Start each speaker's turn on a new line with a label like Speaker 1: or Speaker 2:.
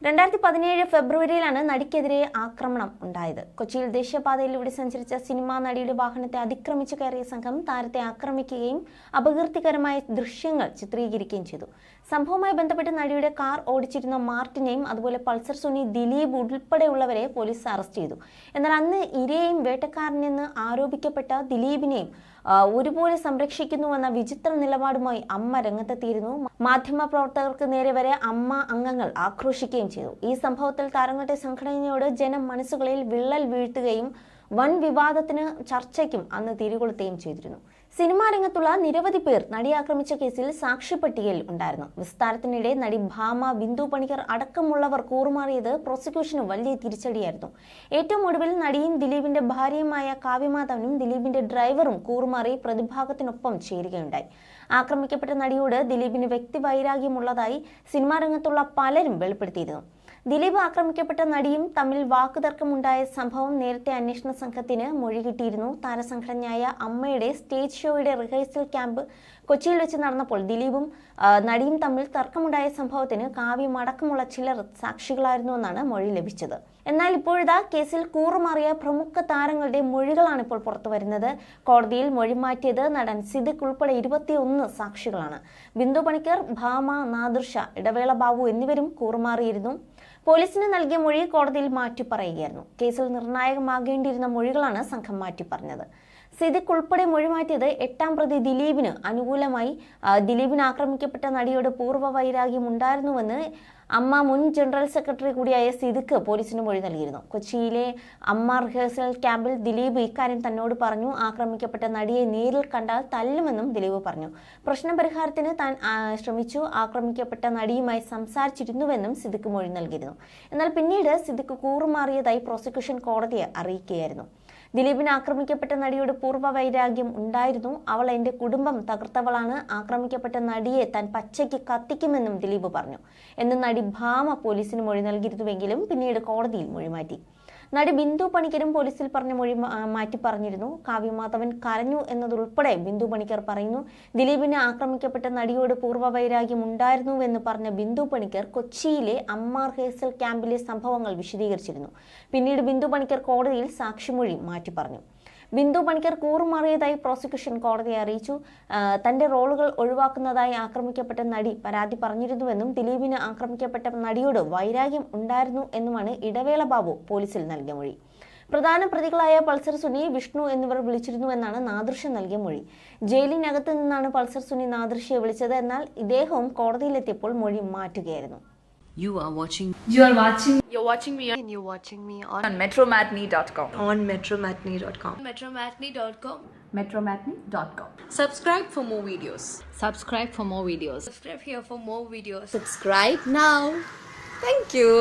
Speaker 1: 2017 ഫെബ്രുവരിയിലാണ് നടിക്കെതിരെ ആക്രമണം ഉണ്ടായത്. കൊച്ചിയിൽ ദേശീയപാതയിലൂടെ സഞ്ചരിച്ച സിനിമാ നടിയുടെ വാഹനത്തെ അതിക്രമിച്ചു കയറിയ സംഘം താരത്തെ ആക്രമിക്കുകയും അപകീർത്തികരമായ ദൃശ്യങ്ങൾ ചിത്രീകരിക്കുകയും ചെയ്തു. സംഭവവുമായി ബന്ധപ്പെട്ട് നടിയുടെ കാർ ഓടിച്ചിരുന്ന മാർട്ടിനെയും അതുപോലെ പൾസർ സുനി, ദിലീപ് ഉൾപ്പെടെയുള്ളവരെ പോലീസ് അറസ്റ്റ് ചെയ്തു. എന്നാൽ അന്ന് ഇരയെയും വേട്ടക്കാരനെന്ന് ആരോപിക്കപ്പെട്ട ദിലീപിനെയും ഒരുപോലെ സംരക്ഷിക്കുന്നുവെന്ന വിചിത്ര നിലപാടുമായി അമ്മ രംഗത്തെത്തിയിരുന്നു. മാധ്യമപ്രവർത്തകർക്ക് നേരെ വരെ അമ്മ അംഗങ്ങൾ ആക്രോശിക്കുകയും ചെയ്തു. ഈ സംഭവത്തിൽ താരങ്ങളുടെ സംഘടനയോട് ജനം മനസ്സുകളിൽ വിള്ളൽ വീഴ്ത്തുകയും വൻ വിവാദത്തിന് ചർച്ചയ്ക്കും അന്ന് തിരികൊളുത്തുകയും ചെയ്തിരുന്നു. സിനിമാ രംഗത്തുള്ള നിരവധി പേർ നടി ആക്രമിച്ച കേസിൽ സാക്ഷിപ്പട്ടികയിൽ ഉണ്ടായിരുന്നു. വിസ്താരത്തിനിടെ നടി ഭാമ, ബിന്ദു പണിക്കർ അടക്കമുള്ളവർ കൂറുമാറിയത് പ്രോസിക്യൂഷന് വലിയ തിരിച്ചടിയായിരുന്നു. ഏറ്റവും ഒടുവിൽ നടിയും ദിലീപിന്റെ ഭാര്യയുമായ കാവ്യമാധവനും ദിലീപിന്റെ ഡ്രൈവറും കൂറുമാറി പ്രതിഭാഗത്തിനൊപ്പം ചേരുകയുണ്ടായി. ആക്രമിക്കപ്പെട്ട നടിയോട് ദിലീപിന് വ്യക്തിവൈരാഗ്യമുള്ളതായി സിനിമാ രംഗത്തുള്ള പലരും വെളിപ്പെടുത്തിയിരുന്നു. ദിലീപ് ആക്രമിക്കപ്പെട്ട നടിയും തമ്മിൽ വാക്കുതർക്കമുണ്ടായ സംഭവം നേരത്തെ അന്വേഷണ സംഘത്തിന് മൊഴി കിട്ടിയിരുന്നു. താരസംഘടനയായ അമ്മയുടെ സ്റ്റേജ് ഷോയുടെ റിഹേഴ്സൽ ക്യാമ്പ് കൊച്ചിയിൽ വെച്ച് നടന്നപ്പോൾ ദിലീപും നടിയും തമ്മിൽ തർക്കമുണ്ടായ സംഭവത്തിന് കാവ്യം അടക്കമുള്ള ചിലർ സാക്ഷികളായിരുന്നുവെന്നാണ് മൊഴി ലഭിച്ചത്. എന്നാൽ ഇപ്പോഴത്തെ കേസിൽ കൂറുമാറിയ പ്രമുഖ താരങ്ങളുടെ മൊഴികളാണ് ഇപ്പോൾ പുറത്തു വരുന്നത്. കോടതിയിൽ മൊഴി മാറ്റിയത് നടൻ സിദ്ദിഖ് ഉൾപ്പെടെ 21 സാക്ഷികളാണ്. ബിന്ദു പണിക്കർ, ഭാമ, നാദിർഷ, ഇടവേള ബാബു എന്നിവരും കൂറുമാറിയിരുന്നു. പോലീസിന് നൽകിയ മൊഴി കോടതിയിൽ മാറ്റിപ്പറയുകയായിരുന്നു. കേസിൽ നിർണായകമാകേണ്ടിയിരുന്ന മൊഴികളാണ് സംഘം മാറ്റിപ്പറഞ്ഞത്. സിദ്ദിഖ് ഉൾപ്പെടെ മൊഴി മാറ്റിയത് 8ാം പ്രതി ദിലീപിന് അനുകൂലമായി. ദിലീപിന് ആക്രമിക്കപ്പെട്ട നടിയോട് പൂർവ്വ വൈരാഗ്യം ഉണ്ടായിരുന്നുവെന്ന് അമ്മ മുൻ ജനറൽ സെക്രട്ടറി കൂടിയായ സിദ്ദിഖ് പോലീസിന് മൊഴി നൽകിയിരുന്നു. കൊച്ചിയിലെ അമ്മ റിഹേഴ്സൽ ക്യാമ്പിൽ ദിലീപ് ഇക്കാര്യം തന്നോട് പറഞ്ഞു. ആക്രമിക്കപ്പെട്ട നടിയെ നേരിൽ കണ്ടാൽ തല്ലുമെന്നും ദിലീപ് പറഞ്ഞു. പ്രശ്നപരിഹാരത്തിന് താൻ ശ്രമിച്ചു. ആക്രമിക്കപ്പെട്ട നടിയുമായി സംസാരിച്ചിരുന്നുവെന്നും സിദ്ദിഖ് മൊഴി നൽകിയിരുന്നു. എന്നാൽ പിന്നീട് സിദ്ദിഖ് കൂറുമാറിയതായി പ്രോസിക്യൂഷൻ കോടതിയെ അറിയിക്കുകയായിരുന്നു. ദിലീപിന് ആക്രമിക്കപ്പെട്ട നടിയോട് പൂർവ്വ വൈരാഗ്യം ഉണ്ടായിരുന്നു. അവൾ എന്റെ കുടുംബം തകർത്തവളാണ്. ആക്രമിക്കപ്പെട്ട നടിയെ താൻ പച്ചയ്ക്ക് കത്തിക്കുമെന്നും ദിലീപ് പറഞ്ഞു എന്ന് നടി ഭാമ പോലീസിന് മൊഴി നൽകിയിരുന്നുവെങ്കിലും പിന്നീട് കോടതിയിൽ മൊഴി മാറ്റി. നടി ബിന്ദു പണിക്കരും പോലീസിൽ പറഞ്ഞ മൊഴി മാറ്റി പറഞ്ഞിരുന്നു. കാവ്യമാധവൻ കരഞ്ഞു എന്നതുൾപ്പെടെ ബിന്ദു പണിക്കർ പറയുന്നു. ദിലീപിന് ആക്രമിക്കപ്പെട്ട നടിയോട് പൂർവ്വ വൈരാഗ്യം ഉണ്ടായിരുന്നുവെന്ന് പറഞ്ഞ ബിന്ദു പണിക്കർ കൊച്ചിയിലെ അമ്മ റിഹേഴ്സൽ ക്യാമ്പിലെ സംഭവങ്ങൾ വിശദീകരിച്ചിരുന്നു. പിന്നീട് ബിന്ദു പണിക്കർ കോടതിയിൽ സാക്ഷിമൊഴി മാറ്റി പറഞ്ഞു. ബിന്ദു പണിക്കർ കൂറുമാറിയതായി പ്രോസിക്യൂഷൻ കോടതിയെ അറിയിച്ചു. തന്റെ റോളുകൾ ഒഴിവാക്കുന്നതായി ആക്രമിക്കപ്പെട്ട നടി പരാതി പറഞ്ഞിരുന്നുവെന്നും ദിലീപിന് ആക്രമിക്കപ്പെട്ട നടിയോട് വൈരാഗ്യം ഉണ്ടായിരുന്നു എന്നുമാണ് ഇടവേള ബാബു പോലീസിൽ നൽകിയ മൊഴി. പ്രധാന പ്രതികളായ പൾസർ സുനി, വിഷ്ണു എന്നിവർ വിളിച്ചിരുന്നുവെന്നാണ് നാദിർഷ നൽകിയ മൊഴി. ജയിലിനകത്ത് നിന്നാണ് പൾസർ സുനി നാദിർഷയെ വിളിച്ചത്. എന്നാൽ ഇദ്ദേഹവും കോടതിയിലെത്തിയപ്പോൾ മൊഴി മാറ്റുകയായിരുന്നു.
Speaker 2: You're watching
Speaker 3: me
Speaker 2: on metromatney.com.
Speaker 3: on metromatney.com.
Speaker 2: metromatney.com.
Speaker 3: Subscribe for more videos.
Speaker 2: Subscribe for more videos.
Speaker 3: Subscribe here for more videos.
Speaker 2: Subscribe now.
Speaker 3: Thank you.